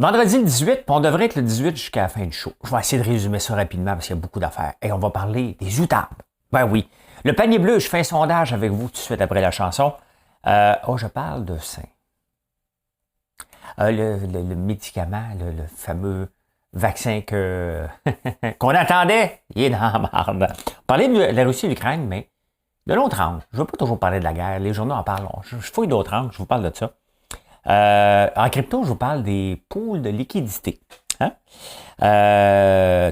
Vendredi le 18, puis on devrait être le 18 jusqu'à la fin du show. Je vais essayer de résumer ça rapidement parce qu'il y a beaucoup d'affaires. Et on va parler des outardes. Ben oui. Le panier bleu, je fais un sondage avec vous tout de suite après la chanson. Je parle de sein. Le médicament, le fameux vaccin qu'on attendait, il est dans la marde. Parler de la Russie et l'Ukraine, mais de l'autre angle. Je ne veux pas toujours parler de la guerre. Les journaux en parlent. Je fouille d'autres angles, je vous parle de ça. En crypto, je vous parle des pools de liquidité. Hein?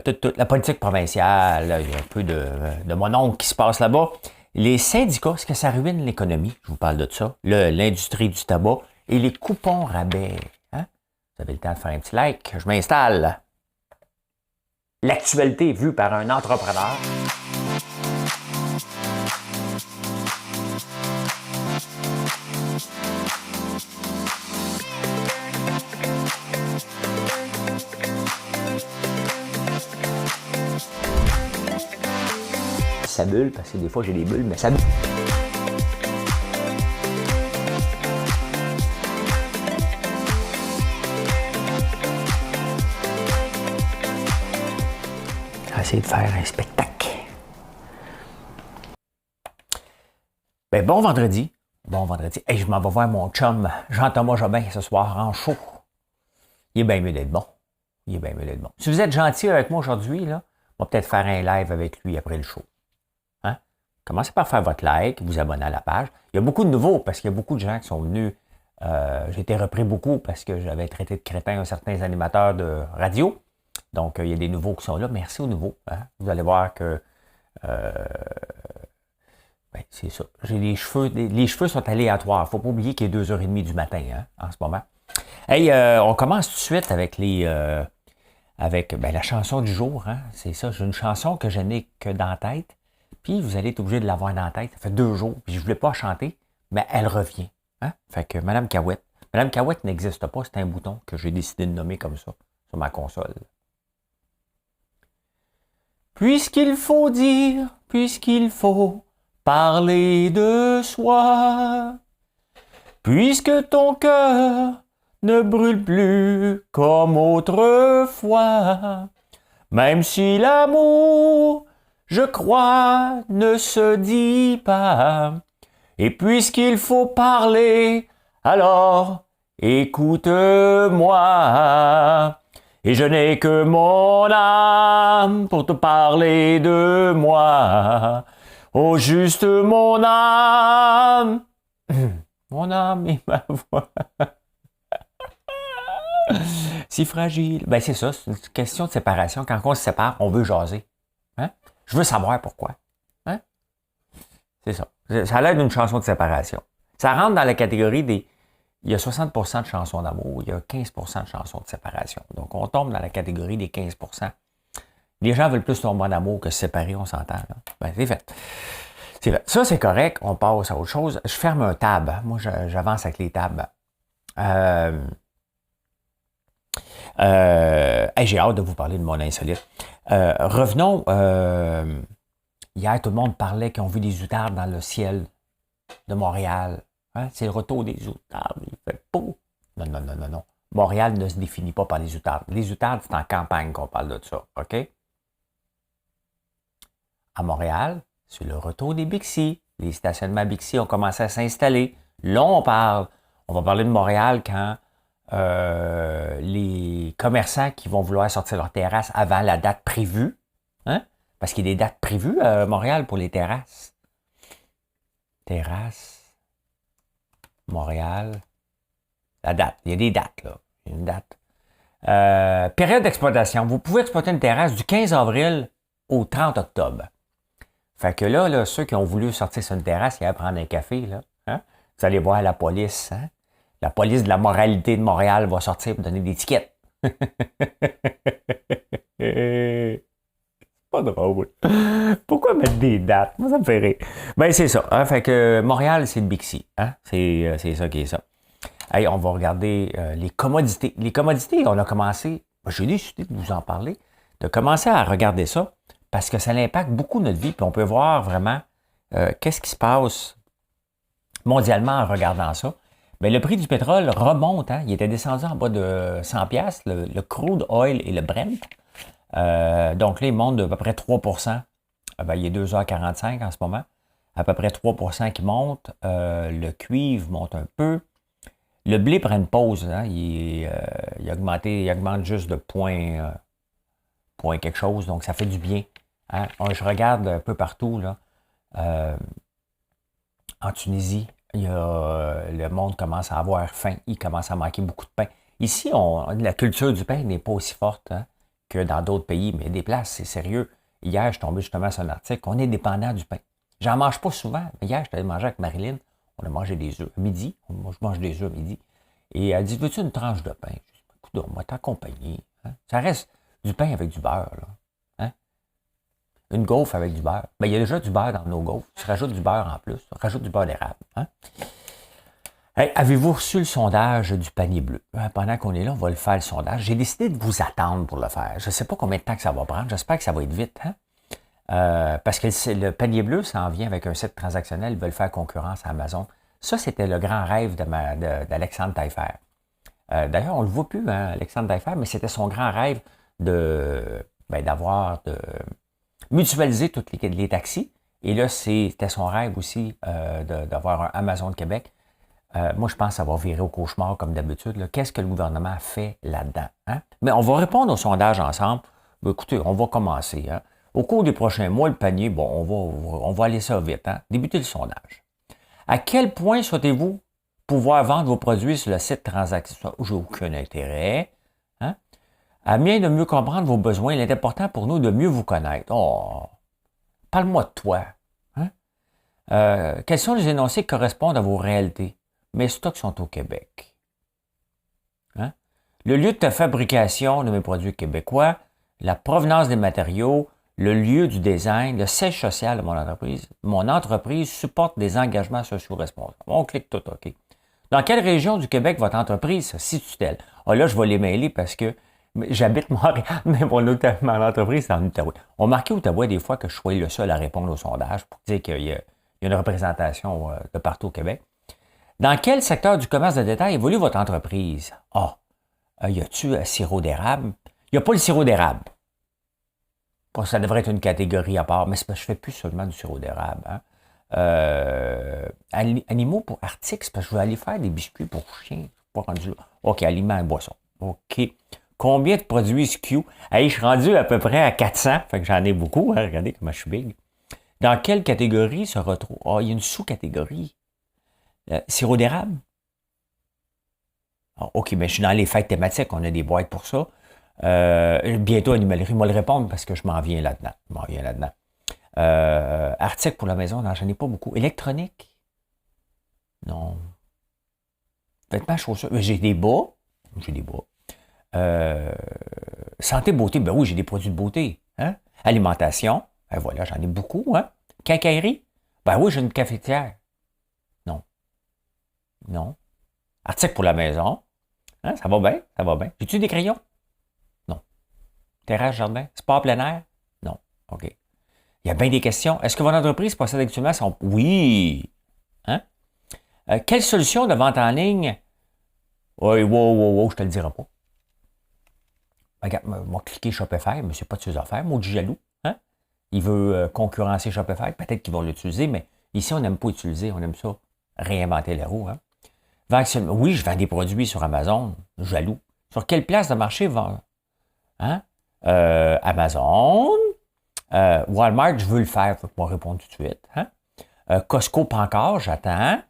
Toute la politique provinciale, il y a un peu de mon oncle qui se passe là-bas. Les syndicats, est-ce que ça ruine l'économie? Je vous parle de ça. L'industrie du tabac et les coupons rabais. Hein? Vous avez le temps de faire un petit like. Je m'installe. L'actualité vue par un entrepreneur. Ça bulle, parce que des fois j'ai des bulles, mais ça bulle. Essayer de faire un spectacle. Ben, bon vendredi. Bon vendredi. Hey, je m'en vais voir mon chum Jean-Thomas Jobin ce soir en show. Il est bien mieux d'être bon. Il est bien mieux d'être bon. Si vous êtes gentil avec moi aujourd'hui, là, on va peut-être faire un live avec lui après le show. Hein? Commencez par faire votre like, vous abonner à la page. Il y a beaucoup de nouveaux parce qu'il y a beaucoup de gens qui sont venus. J'ai été repris beaucoup parce que j'avais traité de crétin certains animateurs de radio. Donc, il y a des nouveaux qui sont là. Merci aux nouveaux. Hein? Vous allez voir que ben, c'est ça. J'ai les cheveux sont aléatoires. Il ne faut pas oublier qu'il est 2h30 du matin hein, en ce moment. Hey, on commence tout de suite avec la chanson du jour. Hein? C'est ça. J'ai une chanson que je n'ai que dans la tête. Puis, vous allez être obligé de l'avoir dans la tête. Ça fait 2 jours. Puis, je ne voulais pas chanter, mais elle revient. Hein? Fait que Madame Cahouette. Madame Cahouette n'existe pas. C'est un bouton que j'ai décidé de nommer comme ça sur ma console. Puisqu'il faut dire, puisqu'il faut parler de soi, puisque ton cœur ne brûle plus comme autrefois, même si l'amour, je crois, ne se dit pas, et puisqu'il faut parler, alors écoute-moi. Et je n'ai que mon âme pour te parler de moi. Oh, juste mon âme. Mon âme et ma voix. Si fragile. Ben, c'est ça, c'est une question de séparation. Quand on se sépare, on veut jaser. Hein? Je veux savoir pourquoi. Hein? C'est ça. Ça a l'air d'une chanson de séparation. Ça rentre dans la catégorie des... Il y a 60% de chansons d'amour, il y a 15% de chansons de séparation. Donc, on tombe dans la catégorie des 15%. Les gens veulent plus tomber en amour que se séparer, on s'entend. Là. Ben, c'est fait. C'est fait. Ça, c'est correct. On passe à autre chose. Je ferme un tab. Moi, j'avance avec les tabs. J'ai hâte de vous parler de mon insolite. Revenons. Hier, tout le monde parlait qu'ils ont vu des outardes dans le ciel de Montréal. Hein? C'est le retour des outardes. Il fait beau. Non. Montréal ne se définit pas par les outardes. Les outardes, c'est en campagne qu'on parle de ça. OK? À Montréal, c'est le retour des Bixi. Les stationnements Bixi ont commencé à s'installer. Là, on va parler de Montréal quand les commerçants qui vont vouloir sortir leur terrasse avant la date prévue. Hein? Parce qu'il y a des dates prévues à Montréal pour les terrasses. Terrasse. Montréal. La date. Il y a des dates, là. Il y a une date. Période d'exploitation. Vous pouvez exploiter une terrasse du 15 avril au 30 octobre. Fait que là, ceux qui ont voulu sortir sur une terrasse et aller prendre un café, là, hein, vous allez voir la police. Hein? La police de la moralité de Montréal va sortir pour donner des tickets. Pas drôle. Pourquoi mettre des dates? Moi, ça me fait rire. Ben, c'est ça. Hein? Fait que Montréal, c'est le Bixi. Hein? C'est ça qui est ça. Hey, on va regarder les commodités. Les commodités, on a commencé, j'ai décidé de vous en parler, de commencer à regarder ça parce que ça impacte beaucoup notre vie. Puis on peut voir vraiment qu'est-ce qui se passe mondialement en regardant ça. Bien, le prix du pétrole remonte. Hein? Il était descendu en bas de 100 piastres, le crude oil et le Brent. Donc là, il monte d'à peu près 3 ben, il est 2h45 en ce moment. À peu près 3 qui monte. Le cuivre monte un peu. Le blé prend une pause. Hein? Il augmente juste de point quelque chose. Donc, ça fait du bien. Hein? Je regarde un peu partout. Là. En Tunisie, le monde commence à avoir faim. Il commence à manquer beaucoup de pain. Ici, la culture du pain n'est pas aussi forte hein, que dans d'autres pays, mais des places, c'est sérieux. Hier, je suis tombé justement sur un article. On est dépendant du pain. J'en mange pas souvent, mais hier, je suis allé manger avec Marilyn. On a mangé des œufs à midi. Moi, je mange des œufs à midi. Et elle dit, veux-tu une tranche de pain? Je dis, écoute, on va t'accompagner. Hein? Ça reste du pain avec du beurre. Là. Hein? Une gaufre avec du beurre. Ben, il y a déjà du beurre dans nos gaufres. Tu rajoutes du beurre en plus. Tu rajoutes du beurre d'érable. Hein? Hey, avez-vous reçu le sondage du panier bleu? Pendant qu'on est là, on va le faire, le sondage. J'ai décidé de vous attendre pour le faire. Je ne sais pas combien de temps que ça va prendre. J'espère que ça va être vite. Hein? Parce que le panier bleu, ça en vient avec un site transactionnel. Ils veulent faire concurrence à Amazon. Ça, c'était le grand rêve d'Alexandre Taillefer. D'ailleurs, on ne le voit plus, hein, Alexandre Taillefer, mais c'était son grand rêve de mutualiser tous les taxis. Et là, c'était son rêve aussi d'avoir un Amazon de Québec. Moi, je pense que ça va virer au cauchemar comme d'habitude. Qu'est-ce que le gouvernement fait là-dedans? Hein? Mais on va répondre au sondage ensemble. Ben, écoutez, on va commencer. Hein? Au cours des prochains mois, le panier, bon, on va aller ça vite. Hein? Débuter le sondage. À quel point souhaitez-vous pouvoir vendre vos produits sur le site transactionnel? J'ai aucun intérêt. Hein? À bien de mieux comprendre vos besoins, il est important pour nous de mieux vous connaître. Oh, parle-moi de toi. Hein? Quels sont les énoncés qui correspondent à vos réalités? Mes stocks sont au Québec. Hein? Le lieu de fabrication de mes produits québécois, la provenance des matériaux, le lieu du design, le siège social de mon entreprise. Mon entreprise supporte des engagements sociaux responsables. On clique tout OK. Dans quelle région du Québec votre entreprise se situe-t-elle? Ah là, je vais les mêler parce que j'habite Montréal, mais mon entreprise est en Outaouais. On marquait Outaouais des fois que je sois le seul à répondre au sondage pour dire qu'il y a une représentation de partout au Québec. Dans quel secteur du commerce de détail évolue votre entreprise? Y a-tu sirop d'érable? Il n'y a pas le sirop d'érable. Ça devrait être une catégorie à part, mais c'est parce que je ne fais plus seulement du sirop d'érable. Hein. Animaux pour articles, c'est parce que je vais aller faire des biscuits pour chiens. Pas rendu là. OK, aliments et boissons. OK. Combien de produits SKU? Hey, je suis rendu à peu près à 400, fait que j'en ai beaucoup. Hein. Regardez comment je suis big. Dans quelle catégorie se retrouve? Il y a une sous-catégorie. Sirop d'érable? OK, mais je suis dans les fêtes thématiques, on a des boîtes pour ça. Bientôt, animalerie, moi le répondre parce que je m'en viens là-dedans. Articles pour la maison, non, j'en ai pas beaucoup. Électronique? Non. Vêtements, chaussures, j'ai des bas. Santé, beauté, ben oui, j'ai des produits de beauté. Hein? Alimentation, ben voilà, j'en ai beaucoup. Hein? Quincaillerie? Ben oui, j'ai une cafetière. Non. Articles pour la maison. Hein? Ça va bien? J'ai-tu des crayons? Non. Terrasse, jardin? Sport plein air? Non. OK. Il y a bien des questions. Est-ce que votre entreprise possède actuellement son... Oui. Hein? Quelle solution de vente en ligne? Oui, wow, je te le dirai pas. Regarde, moi, cliquer Shopify, mais c'est pas de ses affaires. Moi, du jaloux. Hein? Il veut concurrencer Shopify. Peut-être qu'ils vont l'utiliser, mais ici, on n'aime pas utiliser. On aime ça. Réinventer la roue. Hein? Oui, je vends des produits sur Amazon. Jaloux. Sur quelle place de marché vend? Hein? Amazon. Walmart, je veux le faire. Il faut moi répondre tout de suite. Hein? Costco, pas encore. J'attends.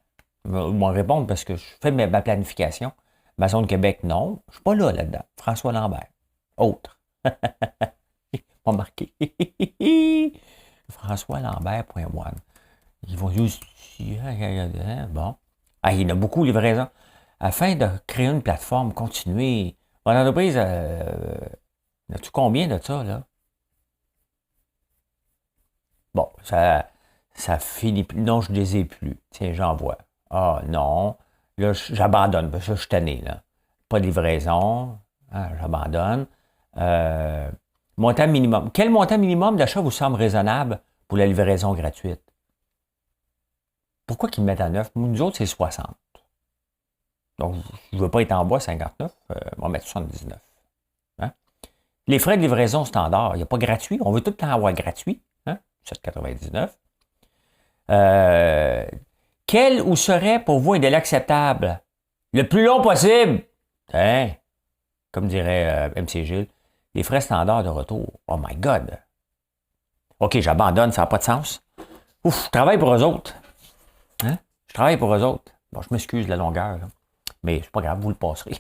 Ils vont répondre parce que je fais ma planification. Amazon de Québec, non. Je ne suis pas là-dedans. François Lambert. Autre. Pas marqué. François Lambert.one. Ils vont juste... Bon. Il y en a beaucoup, livraison. Afin de créer une plateforme, continuer. Votre entreprise, as-tu combien de ça, là? Bon, ça finit plus. Non, je ne les ai plus. Tiens, j'en vois. Non. Là, j'abandonne. Parce que je suis tanné, là. Pas de livraison. J'abandonne. Montant minimum. Quel montant minimum d'achat vous semble raisonnable pour la livraison gratuite? Pourquoi qu'ils me mettent à 9? Nous autres, c'est 60. Donc, je ne veux pas être en bas 59, on va mettre 79. Hein? Les frais de livraison standard, il n'y a pas gratuit. On veut tout le temps avoir gratuit. Hein? 7,99. Quel ou serait pour vous un délai acceptable? Le plus long possible. Hein? Comme dirait MC Gilles, les frais standards de retour. Oh my God. OK, j'abandonne, ça n'a pas de sens. Ouf, je travaille pour eux autres. Hein? Je travaille pour eux autres. Bon, je m'excuse de la longueur, là. Mais c'est pas grave, vous le passerez.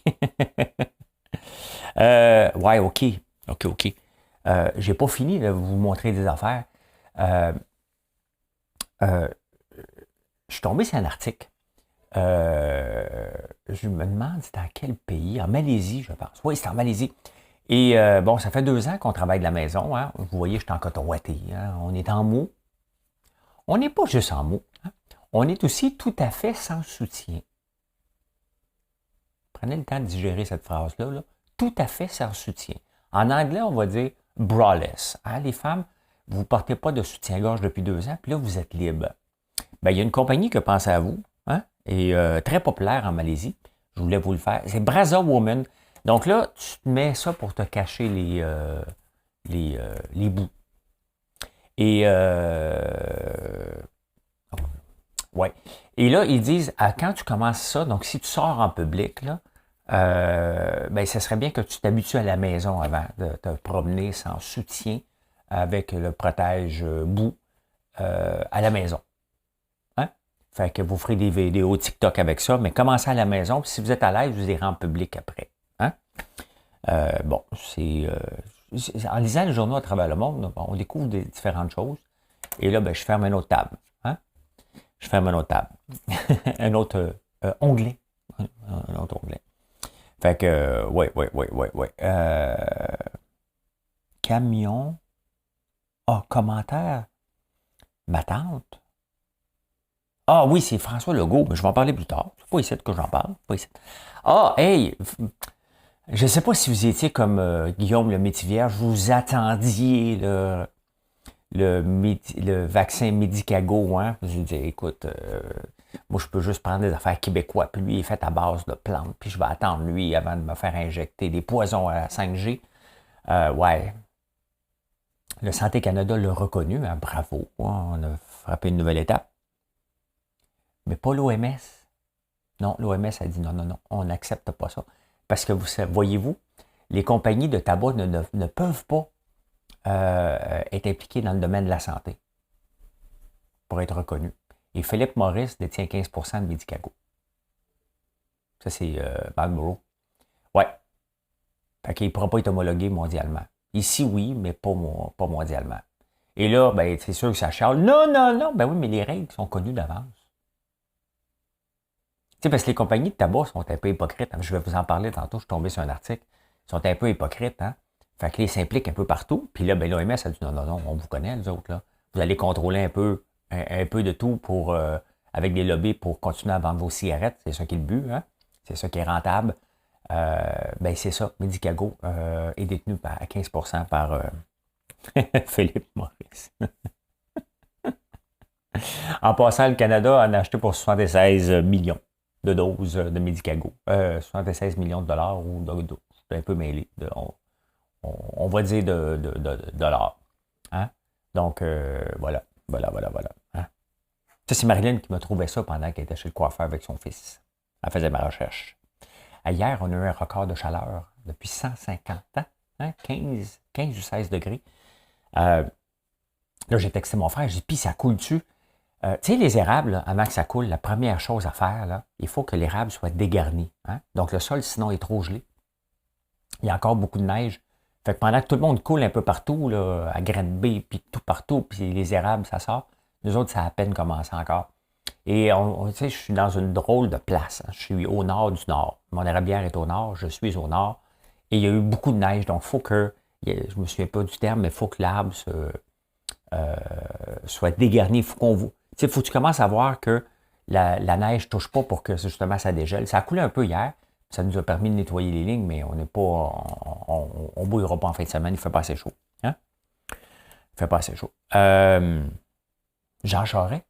Ouais, OK. OK. J'ai pas fini de vous montrer des affaires. Je suis tombé sur un article. Je me demande c'est dans quel pays. En Malaisie, je pense. Oui, c'est en Malaisie. Et bon, ça fait 2 ans qu'on travaille de la maison. Hein. Vous voyez, je suis en coton ouaté. Hein. On est en mots. On n'est pas juste en mots. Hein. On est aussi tout à fait sans soutien. Prenez le temps de digérer cette phrase-là. Là. Tout à fait sans soutien. En anglais, on va dire braless. Hein, les femmes, vous ne portez pas de soutien-gorge depuis 2 ans, puis là, vous êtes libre. Bien, il y a une compagnie qui a pensé à vous, hein, et très populaire en Malaisie. Je voulais vous le faire. C'est Braza Woman. Donc là, tu te mets ça pour te cacher les bouts. Et ouais. Et là, ils disent, quand tu commences ça, donc si tu sors en public, là, ben, ce serait bien que tu t'habitues à la maison avant de te promener sans soutien avec le protège-boue à la maison. Hein? Fait que vous ferez des vidéos TikTok avec ça, mais commencez à la maison, puis si vous êtes à l'aise, vous irez en public après. Hein? Bon, en lisant le journal à travers le monde, on découvre des différentes choses. Et là, ben, je ferme une autre table. Hein? Je ferme une autre table. un autre onglet. Un autre onglet. Fait que, ouais. Camion. Ah, commentaire. Ma tante. Ah oui, c'est François Legault, mais je vais en parler plus tard. C'est pas ici que j'en parle. Pas ici. Ah, hey! Je ne sais pas si vous étiez comme Guillaume le Métivier, vous attendiez le vaccin Medicago. Hein? Je dis, écoute, moi je peux juste prendre des affaires québécois, puis lui il est fait à base de plantes, puis je vais attendre lui avant de me faire injecter des poisons à 5G. Ouais. Le Santé Canada l'a reconnu, hein? Bravo, on a frappé une nouvelle étape. Mais pas l'OMS. Non, l'OMS a dit non, on n'accepte pas ça. Parce que, voyez-vous, les compagnies de tabac ne peuvent pas être impliquées dans le domaine de la santé pour être reconnues. Et Philippe Morris détient 15% de Medicago. Ça, c'est Marlboro. Ouais. Fait qu'il ne pourra pas être homologué mondialement. Ici, oui, mais pas mondialement. Et là, ben, c'est sûr que ça charle. Non. Ben oui, mais les règles sont connues d'avance. Tu sais, parce que les compagnies de tabac sont un peu hypocrites. Je vais vous en parler tantôt, je suis tombé sur un article. Ils sont un peu hypocrites, hein. Fait que ils s'impliquent un peu partout. Puis là, ben, l'OMS a dit non, on vous connaît, les autres, là. Vous allez contrôler un peu de tout pour avec des lobbies pour continuer à vendre vos cigarettes. C'est ça qui est le but, hein. C'est ça qui est rentable. Ben, c'est ça. Medicago est détenu à 15% par Philippe Morris. En passant, le Canada en a acheté pour 76 millions de doses de Medicago. 76 millions de dollars ou de je suis un peu mêlé. On va dire de dollars. Hein? Donc, voilà. Hein? Ça, c'est Marilyn qui m'a trouvé ça pendant qu'elle était chez le coiffeur avec son fils. Elle faisait ma recherche. Hier, on a eu un record de chaleur depuis 150 ans. Hein? 15 ou 16 degrés. Là, j'ai texté mon frère, j'ai dit, puis ça coule-tu? Tu sais, les érables, là, avant que ça coule, la première chose à faire, là, il faut que l'érable soit dégarni. Hein? Donc, le sol, sinon, est trop gelé. Il y a encore beaucoup de neige. Fait que pendant que tout le monde coule un peu partout, là, à Granby, puis tout partout, puis les érables, ça sort, nous autres, ça a à peine commencé encore. Et tu sais, je suis dans une drôle de place. Hein? Je suis au nord du nord. Mon érablière est au nord, je suis au nord. Et il y a eu beaucoup de neige, donc il faut que, je me souviens pas du terme, mais il faut que l'arbre soit dégarni. Il faut qu'on voit. Il faut que tu commences à voir que la neige ne touche pas pour que justement ça dégèle. Ça a coulé un peu hier. Ça nous a permis de nettoyer les lignes, mais on n'est pas. On ne bouillera pas en fin de semaine. Il ne fait pas assez chaud. Hein? Il ne fait pas assez chaud. Jean Charest.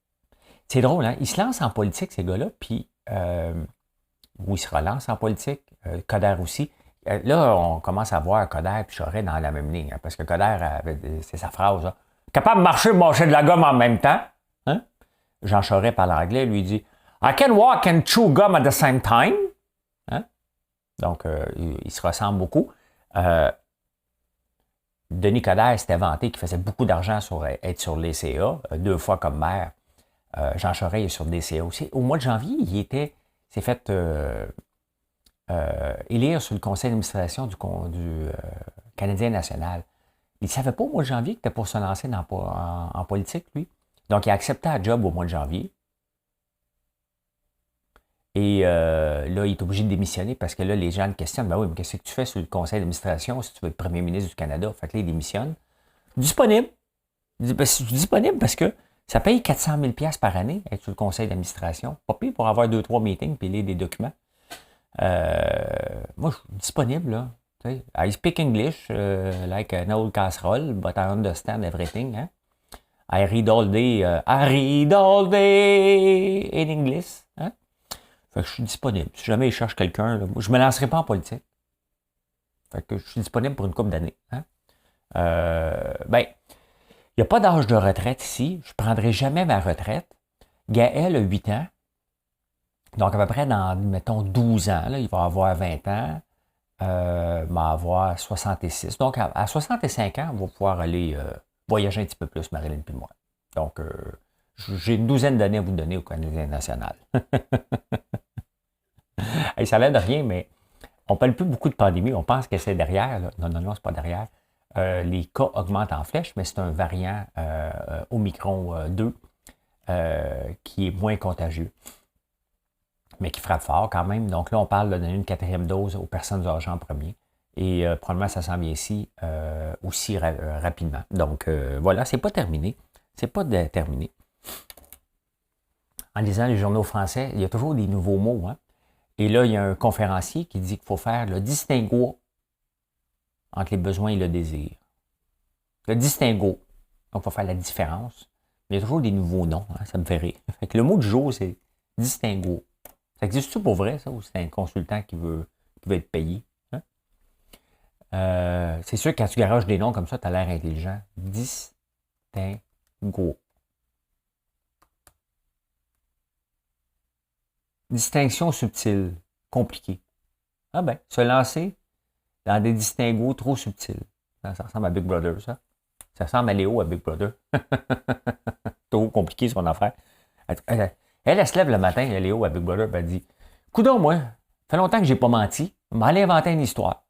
C'est drôle, hein? Ils se lancent en politique, ces gars-là, puis où il se relance en politique. Coder aussi. Là, on commence à voir Coder et Charest dans la même ligne, hein, parce que Coder, c'est sa phrase, là, capable de marcher de la gomme en même temps. Hein? Jean Charest parle anglais, lui dit I can walk and chew gum at the same time. Hein? Donc, il se ressemble beaucoup. Denis Coderre s'était vanté qu'il faisait beaucoup d'argent sur être sur les CA, 2 fois comme maire. Jean Charest est sur des CA aussi. Au mois de janvier, s'est fait élire sur le conseil d'administration du Canadien national. Il ne savait pas au mois de janvier qu'il était pour se lancer en politique, lui. Donc, il a accepté un job au mois de janvier. Et là, il est obligé de démissionner parce que là, les gens le questionnent. Ben oui, mais qu'est-ce que tu fais sur le conseil d'administration si tu veux être premier ministre du Canada? Fait que là, il démissionne. Disponible. Je suis disponible parce que ça paye 400 000 $ par année être sur le conseil d'administration. Pas pire pour avoir 2-3 meetings et lire des documents. Moi, je suis disponible, là. I speak English like an old casserole, but I understand everything. Hein? I read all day in English. Hein? Fait que je suis disponible. Si jamais ils cherchent quelqu'un, je ne me lancerai pas en politique. Fait que je suis disponible pour une couple d'années. Hein? Il n'y a pas d'âge de retraite ici. Je ne prendrai jamais ma retraite. Gaël a 8 ans. Donc, à peu près dans, mettons, 12 ans, là, il va avoir 20 ans. Il va avoir 66. Donc, à 65 ans, on va pouvoir aller voyager un petit peu plus, Marilyn et moi. Donc, j'ai une douzaine d'années à vous donner au Canadien national. Hey, ça l'aide de rien, mais on ne parle plus beaucoup de pandémie. On pense que c'est derrière. Là. Non, c'est pas derrière. Les cas augmentent en flèche, mais c'est un variant Omicron 2 qui est moins contagieux, mais qui frappe fort quand même. Donc là, on parle de donner une 4e dose aux personnes âgées en premier. Et probablement, ça s'en vient ici aussi rapidement. Donc voilà, c'est pas terminé. C'est pas terminé. En lisant les journaux français, il y a toujours des nouveaux mots. Hein? Et là, il y a un conférencier qui dit qu'il faut faire le distinguo entre les besoins et le désir. Le distinguo. Donc, il faut faire la différence. Mais il y a toujours des nouveaux noms. Hein? Ça me fait rire. Fait que le mot du jour, c'est distinguo. Ça existe-tu pour vrai, ça, ou c'est un consultant qui veut être payé? Hein? C'est sûr que quand tu garages des noms comme ça, tu as l'air intelligent. Distinguo. Distinction subtile, compliquée. Ah ben, se lancer dans des distinguos trop subtils. Ça ressemble à Big Brother, ça. Ça ressemble à Léo à Big Brother. Trop compliqué, son affaire. Elle se lève le matin, Léo à Big Brother, elle dit « Coudonc, moi, ça fait longtemps que j'ai pas menti. Je m'allais inventer une histoire. »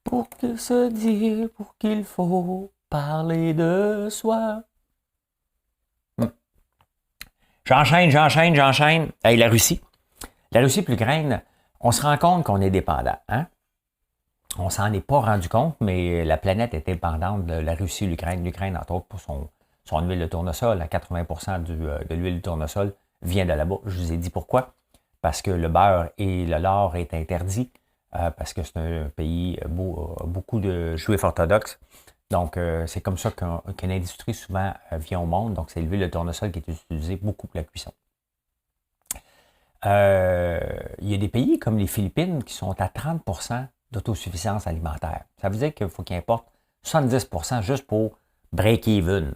Pour que se dire, pour qu'il faut parler de soi. J'enchaîne. Hey, la Russie et l'Ukraine, on se rend compte qu'on est dépendant. Hein? On s'en est pas rendu compte, mais la planète est dépendante de la Russie et l'Ukraine. L'Ukraine, entre autres, pour son huile de tournesol. À 80% de l'huile de tournesol vient de là-bas. Je vous ai dit pourquoi. Parce que le beurre et le lard est interdit. Parce que c'est un pays beaucoup de juifs orthodoxes. Donc, c'est comme ça qu'une industrie souvent vient au monde. Donc, c'est l'huile de tournesol qui est utilisée beaucoup pour la cuisson. Il y a des pays comme les Philippines qui sont à 30% d'autosuffisance alimentaire. Ça veut dire qu'il faut qu'ils importent 70% juste pour break-even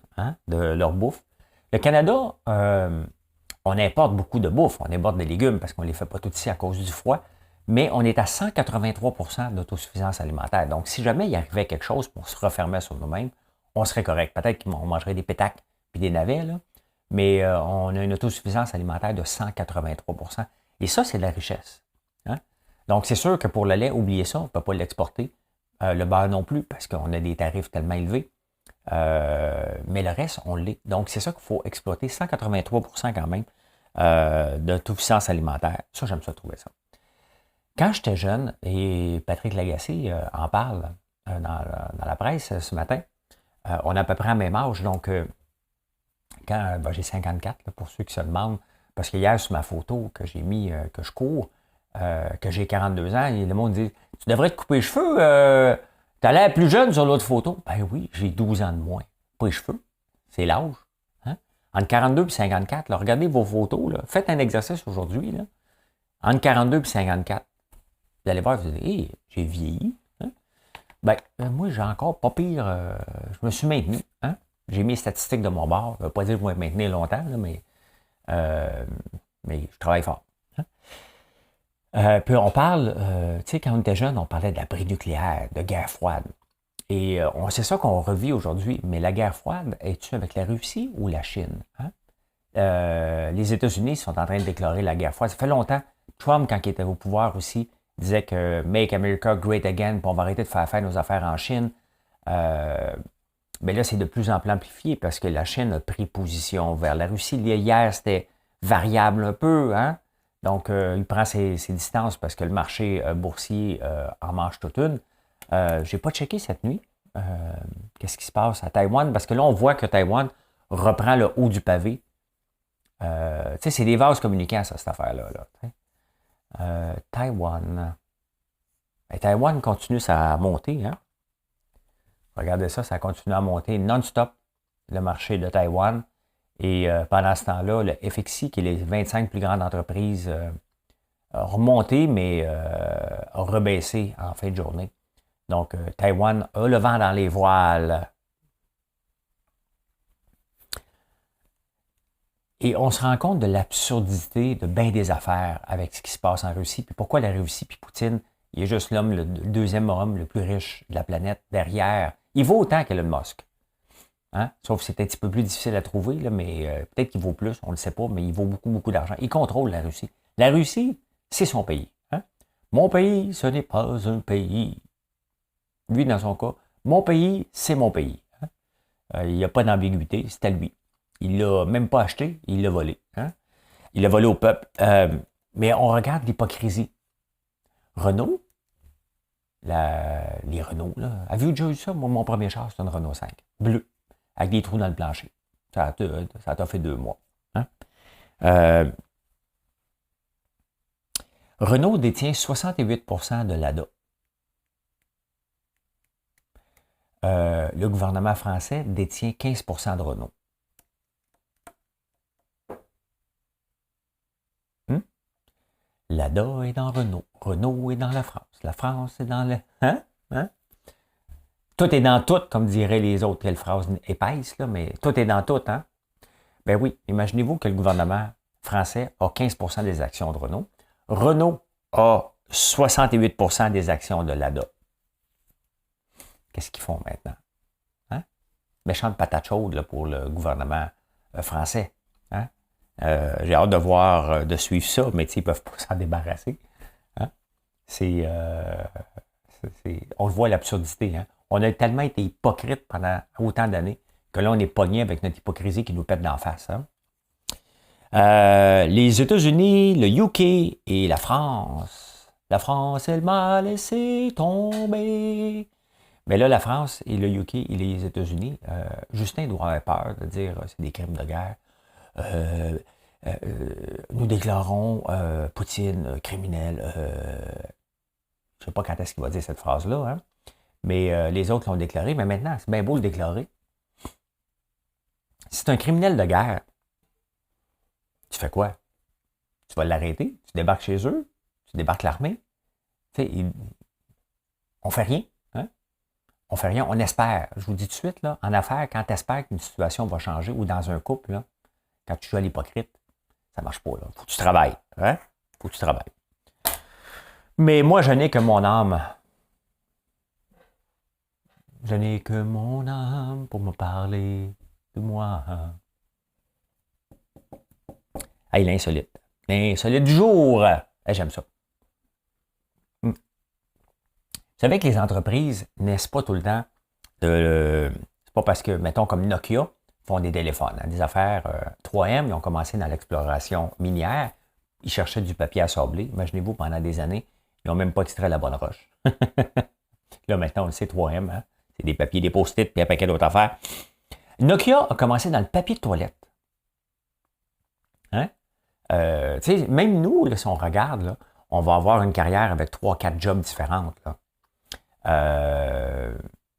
de leur bouffe. Le Canada, on importe beaucoup de bouffe. On importe des légumes parce qu'on ne les fait pas tout ici à cause du froid. Mais on est à 183% d'autosuffisance alimentaire. Donc, si jamais il arrivait quelque chose pour se refermer sur nous-mêmes, on serait correct. Peut-être qu'on mangerait des pétacs puis des navets, là, mais on a une autosuffisance alimentaire de 183%. Et ça, c'est de la richesse. Hein? Donc, c'est sûr que pour le lait, oubliez ça, on ne peut pas l'exporter. Le beurre non plus, parce qu'on a des tarifs tellement élevés. Mais le reste, on l'est. Donc, c'est ça qu'il faut exploiter. 183% quand même d'autosuffisance alimentaire. Ça, j'aime ça trouver ça. Quand j'étais jeune, et Patrick Lagacé en parle dans la presse ce matin, on a à peu près le même âge. Donc, quand j'ai 54, là, pour ceux qui se demandent, parce que hier, sur ma photo que j'ai mis, que je cours, que j'ai 42 ans, et le monde dit « Tu devrais te couper les cheveux, t'as l'air plus jeune sur l'autre photo. » Ben oui, j'ai 12 ans de moins. Pas les cheveux, c'est l'âge. Hein? Entre 42 et 54, là, regardez vos photos, là. Faites un exercice aujourd'hui, là. Entre 42 et 54. Vous allez voir, vous allez dire, hey, j'ai vieilli. Hein? Ben, moi, j'ai encore pas pire. Je me suis maintenu. Hein? J'ai mis les statistiques de mon bord. Je ne veux pas dire que je vais me maintenir longtemps, là, mais je travaille fort. Hein? Puis on parle, tu sais, quand on était jeune, on parlait de l'abri nucléaire, de guerre froide. Et c'est ça qu'on revit aujourd'hui. Mais la guerre froide, est-tu avec la Russie ou la Chine? Hein? Les États-Unis sont en train de déclarer la guerre froide. Ça fait longtemps. Trump, quand il était au pouvoir aussi, disait que Make America Great Again, puis on va arrêter de faire nos affaires en Chine. Mais là, c'est de plus en plus amplifié parce que la Chine a pris position vers la Russie. Hier, c'était variable un peu. Hein? Donc, il prend ses distances parce que le marché boursier en mange toute une. Je n'ai pas checké cette nuit. Qu'est-ce qui se passe à Taïwan? Parce que là, on voit que Taïwan reprend le haut du pavé. Tu sais, c'est des vases communicants, ça, cette affaire-là. Taïwan. Et Taïwan continue à monter. Hein? Regardez ça, ça continue à monter non-stop, le marché de Taïwan. Et pendant ce temps-là, le FXI, qui est les 25 plus grandes entreprises, a remonté, mais a rebaissé en fin de journée. Donc, Taïwan a le vent dans les voiles. Et on se rend compte de l'absurdité de bien des affaires avec ce qui se passe en Russie. Puis pourquoi la Russie, puis Poutine, il est juste l'homme, le deuxième homme le plus riche de la planète derrière. Il vaut autant qu'Elon Musk. Hein? Sauf que c'est un petit peu plus difficile à trouver, là, mais peut-être qu'il vaut plus, on ne le sait pas, mais il vaut beaucoup, beaucoup d'argent. Il contrôle la Russie. La Russie, c'est son pays. Hein? Mon pays, ce n'est pas un pays. Lui, dans son cas, mon pays, c'est mon pays. Hein? Il n'y a pas d'ambiguïté, c'est à lui. Il ne l'a même pas acheté, il l'a volé. Hein? Il l'a volé au peuple. Mais on regarde l'hypocrisie. Renault, les Renault, là. Avez-vous déjà eu ça? Moi, mon premier char, c'est une Renault 5, bleu, avec des trous dans le plancher. Ça t'a fait 2 mois. Hein? Renault détient 68% de l'ADA. Le gouvernement français détient 15% de Renault. L'ADA est dans Renault. Renault est dans la France. La France est dans le... Hein? Hein? Tout est dans tout, comme diraient les autres. Quelle phrase épaisse, là, mais tout est dans tout. Hein? Ben oui, imaginez-vous que le gouvernement français a 15% des actions de Renault. Renault a 68% des actions de l'ADA. Qu'est-ce qu'ils font maintenant? Hein? Méchante patate chaude là, pour le gouvernement français. Hein? J'ai hâte de voir, de suivre ça, mais ils ne peuvent pas s'en débarrasser. Hein? On le voit l'absurdité. Hein? On a tellement été hypocrite pendant autant d'années que là, on est pogné avec notre hypocrisie qui nous pète d'en face. Hein? Les États-Unis, le UK et la France. La France, elle m'a laissé tomber. Mais là, la France et le UK et les États-Unis, Justin doit avoir peur de dire c'est des crimes de guerre. Nous déclarons Poutine criminel. Je ne sais pas quand est-ce qu'il va dire cette phrase-là, hein? Mais les autres l'ont déclaré. Mais maintenant, c'est bien beau le déclarer. Si c'est un criminel de guerre, tu fais quoi? Tu vas l'arrêter? Tu débarques chez eux? Tu débarques l'armée? Tu sais, on fait rien. Hein? On fait rien. On espère. Je vous dis tout de suite, là, en affaires, quand tu espères qu'une situation va changer ou dans un couple, là, quand tu joues à l'hypocrite, ça ne marche pas. Il faut que tu travailles. Hein? Faut que tu travailles. Mais moi, je n'ai que mon âme. Je n'ai que mon âme pour me parler de moi. Hey, l'insolite. L'insolite du jour. Hey, j'aime ça. Vous savez que les entreprises naissent pas tout le temps c'est pas parce que, mettons, comme Nokia, font des téléphones, hein, des affaires 3M, ils ont commencé dans l'exploration minière. Ils cherchaient du papier à sabler. Imaginez-vous, pendant des années, ils n'ont même pas titré la bonne roche. Là, maintenant, on le sait, 3M, hein, c'est des papiers, des post-it, puis un paquet d'autres affaires. Nokia a commencé dans le papier de toilette. Hein? Même nous, là, si on regarde, là, on va avoir une carrière avec 3-4 jobs différentes. Là.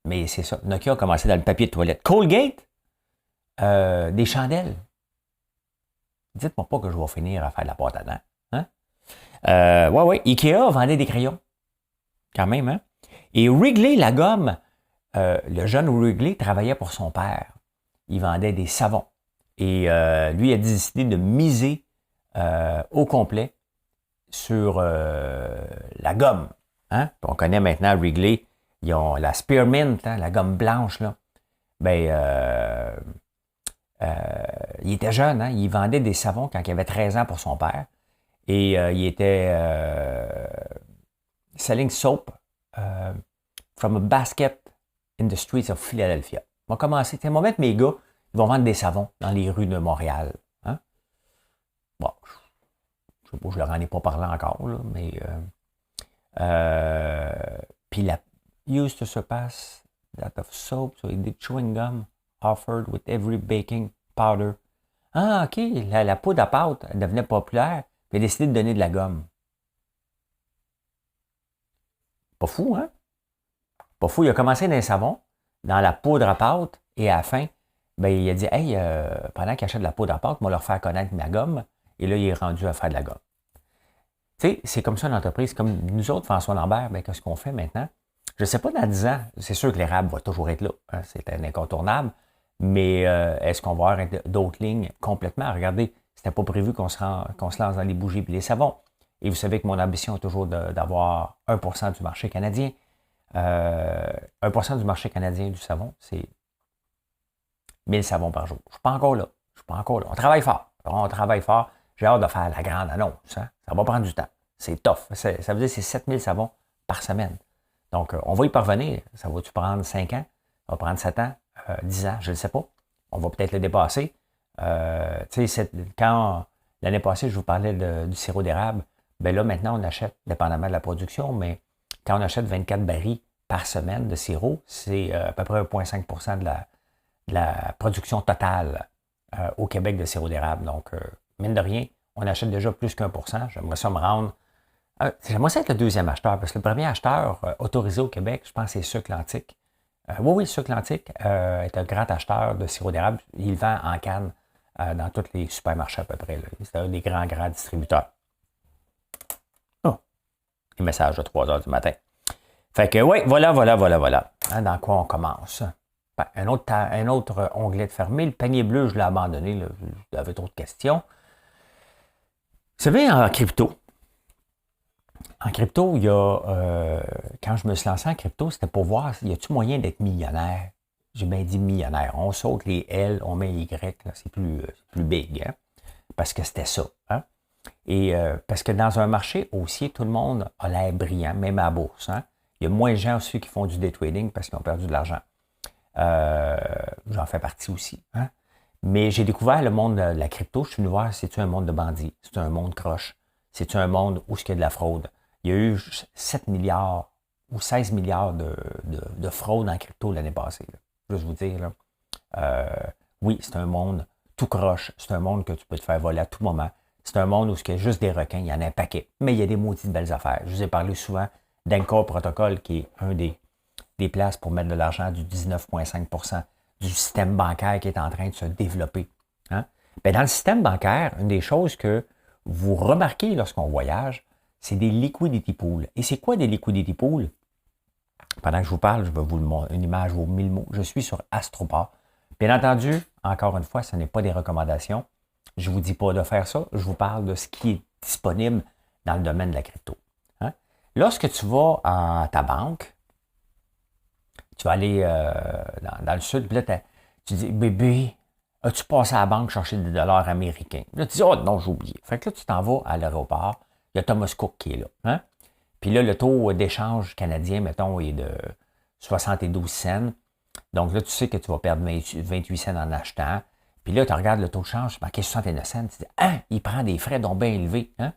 Mais c'est ça. Nokia a commencé dans le papier de toilette. Colgate, des chandelles. Dites-moi pas que je vais finir à faire de la pâte à dents. Hein? Ouais, Ikea vendait des crayons. Quand même, hein? Et Wrigley, la gomme, le jeune Wrigley travaillait pour son père. Il vendait des savons. Et lui a décidé de miser au complet sur la gomme. Hein? On connaît maintenant Wrigley. Ils ont la Spearmint, hein, la gomme blanche, là. Ben, il était jeune, hein? Il vendait des savons quand il avait 13 ans pour son père. Et il était selling soap from a basket in the streets of Philadelphia. On va commencer, on va mettre mes gars, ils vont vendre des savons dans les rues de Montréal. Hein? Bon, je sais pas, je leur en ai pas parlé encore, là, mais puis la used to surpass that of soap, so it did chewing gum offered with every baking powder. Ah, OK, la poudre à pâte, elle devenait populaire, puis il a décidé de donner de la gomme. Pas fou, hein? Pas fou, il a commencé dans les savons, dans la poudre à pâte, et à la fin, ben, il a dit, hey, pendant qu'il achète de la poudre à pâte, moi, leur faire connaître ma gomme, et là, il est rendu à faire de la gomme. Tu sais, c'est comme ça une entreprise, comme nous autres, François Lambert, ben, qu'est-ce qu'on fait maintenant? Je ne sais pas dans 10 ans, c'est sûr que l'érable va toujours être là, hein, c'est un incontournable, mais est-ce qu'on va avoir d'autres lignes complètement? Regardez, c'était pas prévu qu'on se lance dans les bougies et les savons. Et vous savez que mon ambition est toujours d'avoir 1% du marché canadien. 1% du marché canadien du savon, c'est 1000 savons par jour. Je ne suis pas encore là. On travaille fort. J'ai hâte de faire la grande annonce. Hein? Ça va prendre du temps. C'est tough. Ça veut dire que c'est 7000 savons par semaine. Donc, on va y parvenir. Ça va-tu prendre 5 ans? Ça va prendre 7 ans? 10 ans? Je ne sais pas. On va peut-être le dépasser. Quand l'année passée, je vous parlais du sirop d'érable, ben là, maintenant, on achète, dépendamment de la production, mais quand on achète 24 barils par semaine de sirop, c'est à peu près 1,5% de la production totale au Québec de sirop d'érable. Donc, mine de rien, on achète déjà plus qu'1%. J'aimerais ça me rendre. J'aimerais ça être le deuxième acheteur, parce que le premier acheteur autorisé au Québec, je pense, c'est Sucre Lantique. Oui, Sucre Lantique est un grand acheteur de sirop d'érable. Il vend en canne dans tous les supermarchés à peu près. C'est un des grands distributeurs. Oh, les messages de 3 heures du matin. Fait que oui, voilà. Hein, dans quoi on commence? Ben, un autre onglet de fermé. Le panier bleu, je l'ai abandonné. Là, j'avais trop de questions. Vous savez, en crypto, il y a, quand je me suis lancé en crypto, c'était pour voir, y a-t-il moyen d'être millionnaire? J'ai bien dit millionnaire. On saute les L, on met les Y, là, c'est plus big, hein? Parce que c'était ça. Hein? Et parce que dans un marché haussier, tout le monde a l'air brillant, même à la bourse. Hein? Il y a moins de gens aussi qui font du day trading parce qu'ils ont perdu de l'argent. J'en fais partie aussi. Hein? Mais j'ai découvert le monde de la crypto. Je suis venu voir, c'est-tu un monde de bandits? C'est-tu un monde croche? C'est-tu un monde où il y a de la fraude? Il y a eu 7 milliards ou 16 milliards de fraude en crypto l'année passée. Là. Juste vous dire, là. Oui, c'est un monde tout croche. C'est un monde que tu peux te faire voler à tout moment. C'est un monde où il y a juste des requins. Il y en a un paquet. Mais il y a des maudites belles affaires. Je vous ai parlé souvent d'Anchor Protocol, qui est un des places pour mettre de l'argent du 19,5% du système bancaire qui est en train de se développer. Hein? Bien, dans le système bancaire, une des choses que vous remarquez lorsqu'on voyage, c'est des liquidity pools. Et c'est quoi des liquidity pools? Pendant que je vous parle, je vais vous le montrer, une image vaut 1000 mots. Je suis sur Astroport. Bien entendu, encore une fois, ce n'est pas des recommandations. Je ne vous dis pas de faire ça. Je vous parle de ce qui est disponible dans le domaine de la crypto. Hein? Lorsque tu vas à ta banque, tu vas aller dans le sud, puis là, tu dis, bébé, as-tu passé à la banque chercher des dollars américains? Là, tu dis, oh non, j'ai oublié. Fait que là, tu t'en vas à l'aéroport. Il y a Thomas Cook qui est là. Hein? Puis là, le taux d'échange canadien, mettons, est de 72 cents. Donc là, tu sais que tu vas perdre 28 cents en achetant. Puis là, tu regardes le taux de change, c'est marqué 69 cents. Tu dis, ah, il prend des frais donc bien élevés. Hein?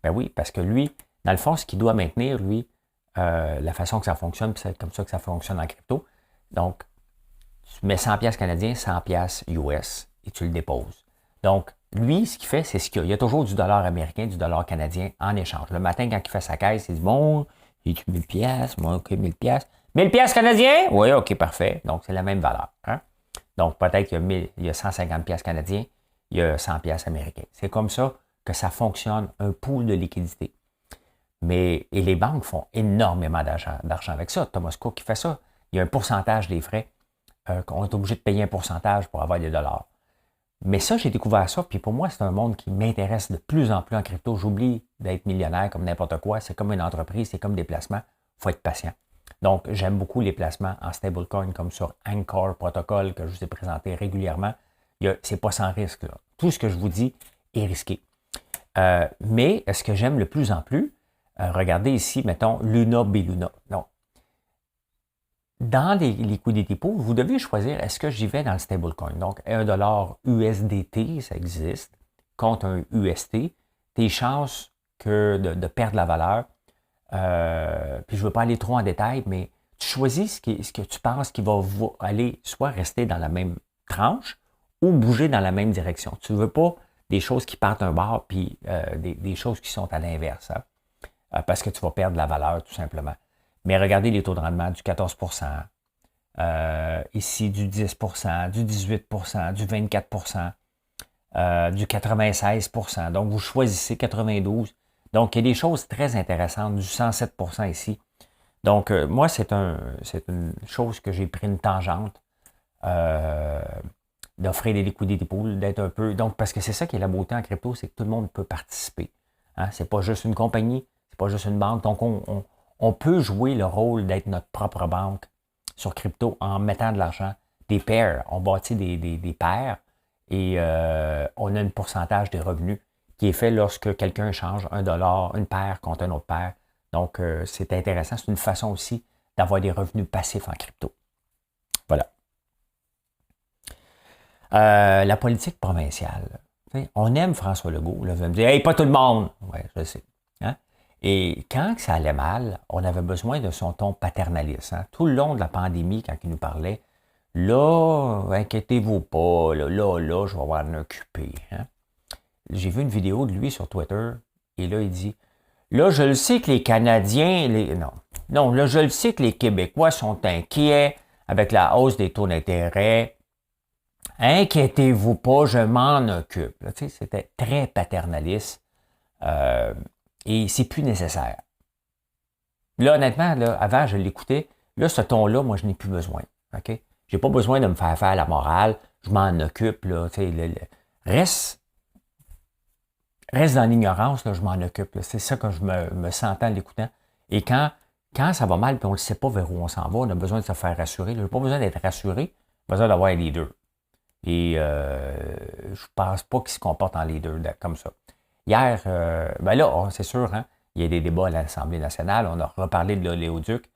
Ben oui, parce que lui, dans le fond, ce qu'il doit maintenir, lui, la façon que ça fonctionne, puis c'est comme ça que ça fonctionne en crypto. Donc, tu mets 100 pièces canadiens, 100 pièces US et tu le déposes. Donc, lui, ce qu'il fait, c'est ce qu'il y a. Il y a toujours du dollar américain, du dollar canadien en échange. Le matin, quand il fait sa caisse, il dit, bon, j'ai-tu 1000 pièces? Moi, OK, 1000 pièces. 1000 pièces canadiens? Oui, OK, parfait. Donc, c'est la même valeur. Hein? Donc, peut-être qu'il y a 150 pièces canadiens, il y a 100 pièces américains. C'est comme ça que ça fonctionne, un pool de liquidité. Et les banques font énormément d'argent avec ça. Thomas Cook qui fait ça. Il y a un pourcentage des frais qu'on est obligé de payer un pourcentage pour avoir des dollars. Mais ça, j'ai découvert ça, puis pour moi, c'est un monde qui m'intéresse de plus en plus en crypto. J'oublie d'être millionnaire comme n'importe quoi. C'est comme une entreprise, c'est comme des placements. Il faut être patient. Donc, j'aime beaucoup les placements en stablecoin comme sur Anchor Protocol que je vous ai présenté régulièrement. C'est pas sans risque, là. Tout ce que je vous dis est risqué. Mais ce que j'aime le plus en plus, regardez ici, mettons, Luna Beluna. Donc, dans les liquidity pools, vous devez choisir, est-ce que j'y vais dans le stablecoin? Donc, $1 USDT, ça existe, contre un UST. Tes chances de perdre la valeur, puis je ne veux pas aller trop en détail, mais tu choisis ce que tu penses qui va aller soit rester dans la même tranche ou bouger dans la même direction. Tu ne veux pas des choses qui partent un bord puis des choses qui sont à l'inverse, hein, parce que tu vas perdre la valeur tout simplement. Mais regardez les taux de rendement du 14 ici du 10 du 18 du 24 du 96 donc, vous choisissez 92. Donc, il y a des choses très intéressantes, du 107 ici. Donc, moi, c'est une chose que j'ai pris une tangente d'offrir des liquidity pools, d'être un peu... Donc, parce que c'est ça qui est la beauté en crypto, c'est que tout le monde peut participer. Hein? C'est pas juste une compagnie, c'est pas juste une banque. Donc, on peut jouer le rôle d'être notre propre banque sur crypto en mettant de l'argent. Des pairs, on bâtit des paires et on a un pourcentage des revenus qui est fait lorsque quelqu'un change $1, une paire contre un autre paire. Donc, c'est intéressant. C'est une façon aussi d'avoir des revenus passifs en crypto. Voilà. La politique provinciale. On aime François Legault. Là, vous allez me dire, hey, pas tout le monde. Oui, je sais. Hein? Et quand ça allait mal, on avait besoin de son ton paternaliste. Hein? Tout le long de la pandémie, quand il nous parlait, là, inquiétez-vous pas, là, je vais m'en occuper. Hein? J'ai vu une vidéo de lui sur Twitter, et là, il dit, là, je le sais que les Canadiens, non, là, je le sais que les Québécois sont inquiets avec la hausse des taux d'intérêt. Inquiétez-vous pas, je m'en occupe. Là, c'était très paternaliste. Et c'est plus nécessaire. Là, honnêtement, là, avant, je l'écoutais. Là, ce ton-là, moi, je n'ai plus besoin. OK? J'ai pas besoin de me faire faire la morale. Je m'en occupe. Là, reste dans l'ignorance, là, je m'en occupe. Là. C'est ça que je me sentais en l'écoutant. Et quand ça va mal et on ne sait pas vers où on s'en va, on a besoin de se faire rassurer. Je n'ai pas besoin d'être rassuré, j'ai besoin d'avoir un leader. Et je pense pas qu'il se comporte en leader comme ça. Hier, ben là, c'est sûr, hein, il y a des débats à l'Assemblée nationale, on a reparlé de l'oléoduc.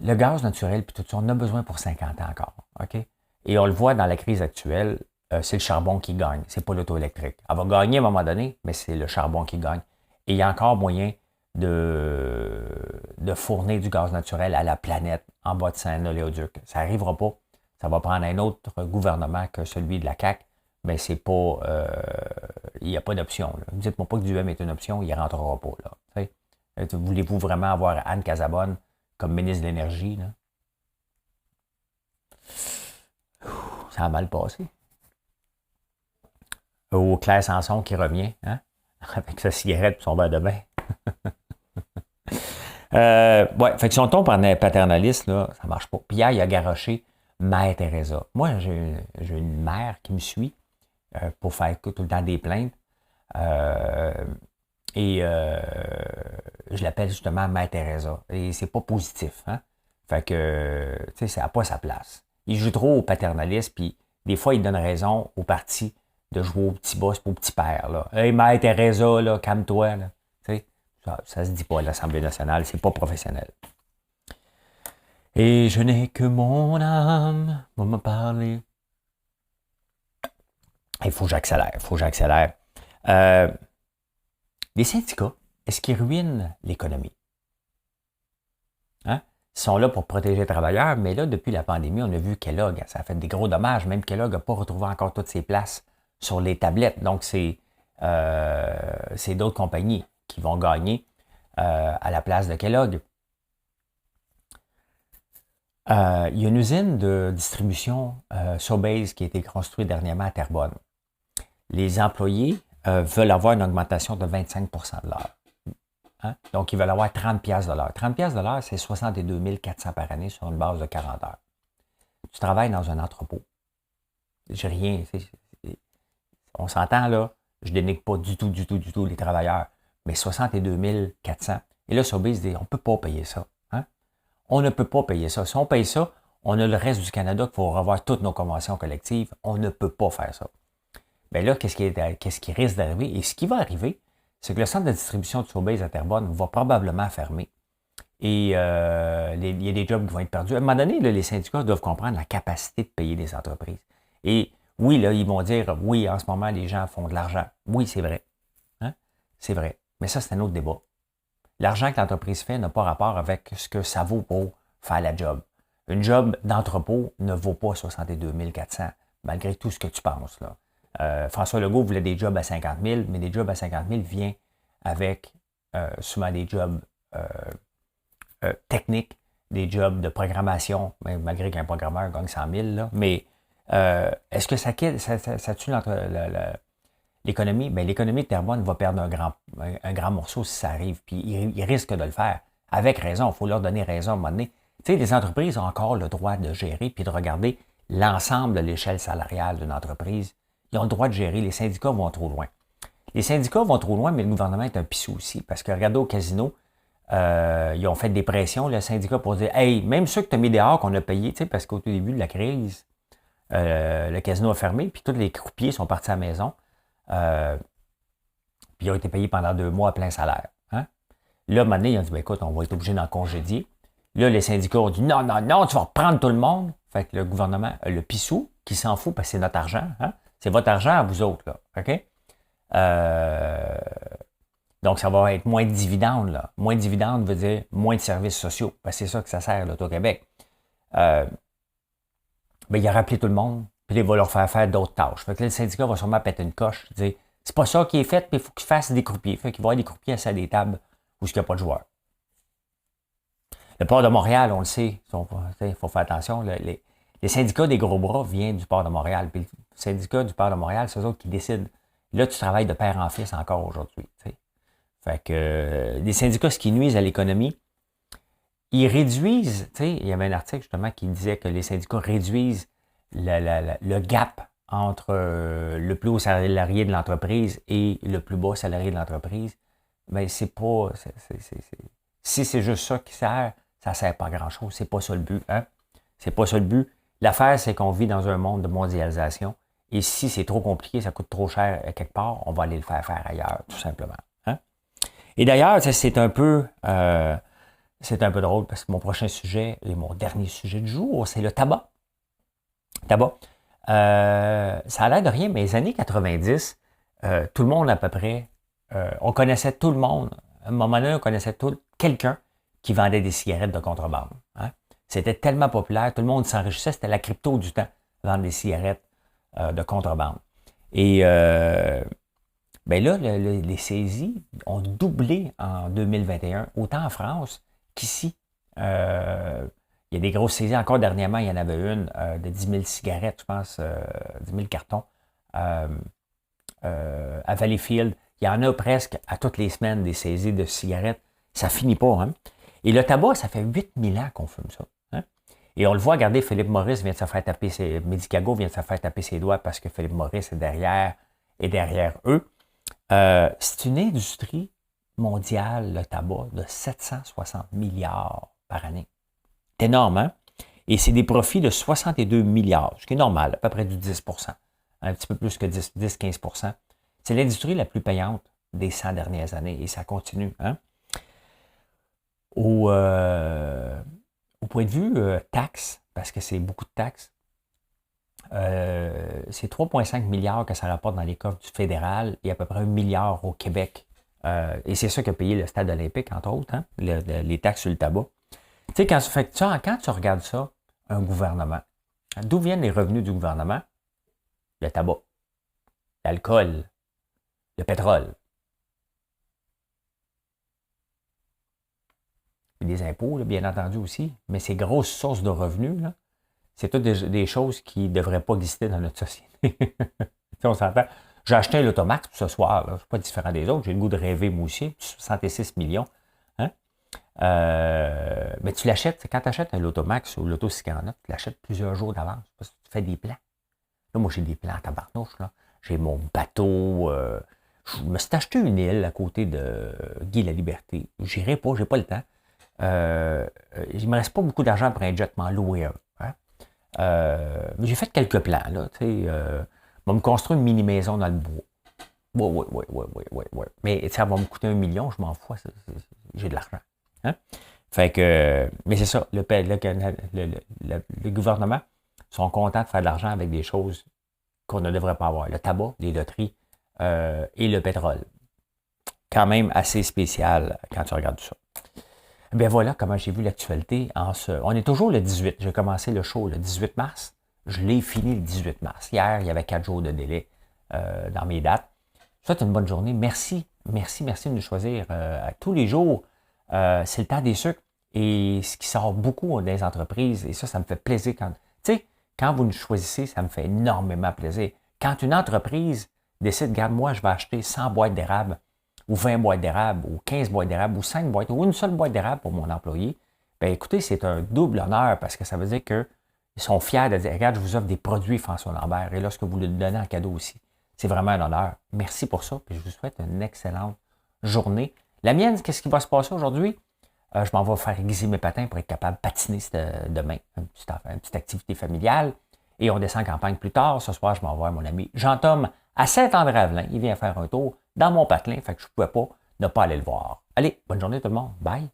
Le gaz naturel, puis tout ça, on en a besoin pour 50 ans encore. OK? Et on le voit dans la crise actuelle, c'est le charbon qui gagne, c'est pas l'auto électrique. Elle va gagner à un moment donné, mais c'est le charbon qui gagne. Et il y a encore moyen de fournir du gaz naturel à la planète en bas de Saint-Oléoduc. Ça n'arrivera pas. Ça va prendre un autre gouvernement que celui de la CAQ, mais c'est pas... il n'y a pas d'option. Dites-moi pas que du M est une option, il ne rentrera pas. Là. Voulez-vous vraiment avoir Anne Casabonne comme ministre de l'Énergie? Là? Ça a mal passé. Ou Claire Sanson qui revient, hein? Avec sa cigarette et son verre de vin. Ouais, fait que si on tombe en paternaliste, là, ça marche pas. Puis hier, il a garoché Mère Teresa. Moi, j'ai une mère qui me suit pour faire tout le temps des plaintes. Je l'appelle justement Mère Teresa. Et c'est pas positif. Hein? Fait que, tu sais, ça n'a pas sa place. Il joue trop au paternaliste, puis des fois, il donne raison au parti de jouer au petit boss, au petit père. Là. Hey, Mère Teresa, là, calme-toi. Là. Tu sais, ça se dit pas à l'Assemblée nationale, c'est pas professionnel. Et je n'ai que mon âme pour me parler. Il faut que j'accélère. Les syndicats, est-ce qu'ils ruinent l'économie? Hein? Ils sont là pour protéger les travailleurs, mais là, depuis la pandémie, on a vu Kellogg, ça a fait des gros dommages. Même Kellogg n'a pas retrouvé encore toutes ses places sur les tablettes. Donc, c'est d'autres compagnies qui vont gagner à la place de Kellogg. Il y a une usine de distribution Sobeys qui a été construite dernièrement à Terrebonne. les employés veulent avoir une augmentation de 25 de l'heure. Hein? Donc, ils veulent avoir 30 piastres de l'heure. 30 piastres de l'heure, c'est 62 400 par année sur une base de 40 heures. Tu travailles dans un entrepôt. J'ai rien. On s'entend là, je dénigre pas du tout les travailleurs, mais 62 400. Et là, Sobeys dit, on ne peut pas payer ça. Hein? On ne peut pas payer ça. Si on paye ça, on a le reste du Canada qu'il faut revoir toutes nos conventions collectives. On ne peut pas faire ça. Bien là, qu'est-ce qui risque d'arriver? Et ce qui va arriver, c'est que le centre de distribution de Sobeys à Terrebonne va probablement fermer. Et il y a des jobs qui vont être perdus. À un moment donné, là, les syndicats doivent comprendre la capacité de payer les entreprises. Et oui, là, ils vont dire, oui, en ce moment, les gens font de l'argent. Oui, c'est vrai. Hein? C'est vrai. Mais ça, c'est un autre débat. L'argent que l'entreprise fait n'a pas rapport avec ce que ça vaut pour faire la job. Une job d'entrepôt ne vaut pas 62 400, malgré tout ce que tu penses. Là. François Legault voulait des jobs à 50 000, mais des jobs à 50 000 viennent avec souvent des jobs techniques, des jobs de programmation, malgré qu'un programmeur gagne 100 000. Là. Mais est-ce que ça tue l'économie? Bien, l'économie de Terrebonne va perdre un grand morceau si ça arrive. Puis ils risquent de le faire. Avec raison, il faut leur donner raison à un moment donné. Tu sais, les entreprises ont encore le droit de gérer puis de regarder l'ensemble de l'échelle salariale d'une entreprise. Ils ont le droit de gérer. Les syndicats vont trop loin. Les syndicats vont trop loin, mais le gouvernement est un pissou aussi. Parce que regardez au casino, ils ont fait des pressions, le syndicat, pour dire, hey, même ceux que tu as mis dehors, qu'on a payé, tu sais, parce qu'au tout début de la crise, le casino a fermé, puis tous les croupiers sont partis à la maison. Puis ils ont été payés pendant 2 mois à plein salaire. Hein? Là, maintenant, ils ont dit, ben, écoute, on va être obligé d'en congédier. Là, les syndicats ont dit, non, tu vas reprendre tout le monde. Fait que le gouvernement, le pissou, qui s'en fout parce que c'est notre argent, hein? C'est votre argent à vous autres, là. OK? Donc, ça va être moins de dividendes, là. Moins de dividendes veut dire moins de services sociaux. Parce que c'est ça que ça sert, l'Auto-Québec. Ben, il a rappelé tout le monde, puis il va leur faire d'autres tâches. Fait que là, le syndicat va sûrement péter une coche, dire, c'est pas ça qui est fait, puis il faut qu'il fasse des croupiers. Fait qu'il va y avoir des croupiers assis à des tables où il n'y a pas de joueurs. Le port de Montréal, on le sait, il faut faire attention. Les syndicats des gros bras viennent du port de Montréal. Puis le syndicat du port de Montréal, c'est eux autres qui décident. Là, tu travailles de père en fils encore aujourd'hui. T'sais. Fait que les syndicats, ce qui nuisent à l'économie, ils réduisent, il y avait un article justement qui disait que les syndicats réduisent le gap entre le plus haut salarié de l'entreprise et le plus bas salarié de l'entreprise. Mais c'est pas. Si c'est juste ça qui sert, ça ne sert pas à grand-chose. C'est pas ça le but. Hein? C'est pas ça le but. L'affaire, c'est qu'on vit dans un monde de mondialisation. Et si c'est trop compliqué, ça coûte trop cher quelque part, on va aller le faire ailleurs, tout simplement. Hein? Et d'ailleurs, c'est un peu drôle parce que mon prochain sujet et mon dernier sujet du jour, c'est le tabac. Tabac. Ça a l'air de rien, mais les années 90, tout le monde à peu près, on connaissait tout le monde. À un moment donné, on connaissait quelqu'un qui vendait des cigarettes de contrebande. Hein? C'était tellement populaire, tout le monde s'enrichissait, c'était la crypto du temps, vendre des cigarettes de contrebande. Et ben là, les saisies ont doublé en 2021, autant en France qu'ici. Il y a des grosses saisies. Encore dernièrement, il y en avait une de 10 000 cigarettes, je pense, 10 000 cartons à Valleyfield. Il y en a presque à toutes les semaines des saisies de cigarettes. Ça finit pas. Hein? Et le tabac, ça fait 8000 ans qu'on fume ça. Hein? Et on le voit, regardez, Philippe Morris vient de se faire taper Medicago vient de se faire taper ses doigts parce que Philippe Morris est derrière eux. C'est une industrie mondiale, le tabac, de 760 milliards par année. C'est énorme, hein? Et c'est des profits de 62 milliards, ce qui est normal, à peu près du 10 un petit peu plus que 10-15 %. C'est l'industrie la plus payante des 100 dernières années et ça continue. Hein? Au point de vue taxes, parce que c'est beaucoup de taxes, c'est 3,5 milliards que ça rapporte dans les coffres du fédéral et à peu près 1 milliard au Québec. Et c'est ça qu'a payé le stade olympique, entre autres, hein? Les taxes sur le tabac. Tu sais, quand tu regardes ça, un gouvernement, d'où viennent les revenus du gouvernement? Le tabac, l'alcool, le pétrole. Et des impôts, là, bien entendu aussi, mais ces grosses sources de revenus, là, c'est toutes des choses qui ne devraient pas exister dans notre société. On s'entend. J'ai acheté un Automax ce soir, là. C'est pas différent des autres. J'ai le goût de rêver, moi aussi. 66 millions. Hein? Mais tu l'achètes, quand tu achètes un Automax ou l'Auto 649, tu l'achètes plusieurs jours d'avance parce que tu fais des plans. Là, moi, j'ai des plans à tabarnouche, là. J'ai mon bateau. Je me suis acheté une île à côté de Guy Laliberté. J'irai pas, j'ai pas le temps. Il me reste pas beaucoup d'argent pour un jet, m'en louer un. Hein? Mais j'ai fait quelques plans, là. Tu sais, je vais me construire une mini-maison dans le bois. Oui. Mais ça va me coûter 1 million, je m'en fous. J'ai de l'argent. Hein? Fait que, mais c'est ça, le gouvernement sont contents de faire de l'argent avec des choses qu'on ne devrait pas avoir. Le tabac, les loteries et le pétrole. Quand même assez spécial quand tu regardes tout ça. Bien voilà comment j'ai vu l'actualité. On est toujours le 18. J'ai commencé le show le 18 mars. Je l'ai fini le 18 mars. Hier, il y avait 4 jours de délai dans mes dates. Je vous souhaite une bonne journée. Merci de nous choisir à tous les jours. C'est le temps des sucres. Et ce qui sort beaucoup des entreprises, et ça me fait plaisir. Quand vous nous choisissez, ça me fait énormément plaisir. Quand une entreprise décide, regarde, moi, je vais acheter 100 boîtes d'érable, ou 20 boîtes d'érable, ou 15 boîtes d'érable, ou 5 boîtes, ou une seule boîte d'érable pour mon employé, bien écoutez, c'est un double honneur parce que ça veut dire qu'ils sont fiers de dire, regarde, je vous offre des produits François Lambert, et lorsque vous le donnez en cadeau aussi, c'est vraiment un honneur. Merci pour ça, puis je vous souhaite une excellente journée. La mienne, qu'est-ce qui va se passer aujourd'hui? Je m'en vais faire aiguiser mes patins pour être capable de patiner demain, une petite activité familiale, et on descend en campagne plus tard. Ce soir, je m'en vais voir mon ami Jean-Tom à Saint-André-Avelin. Il vient faire un tour dans mon patelin, fait que je ne pouvais pas ne pas aller le voir. Allez, bonne journée tout le monde. Bye!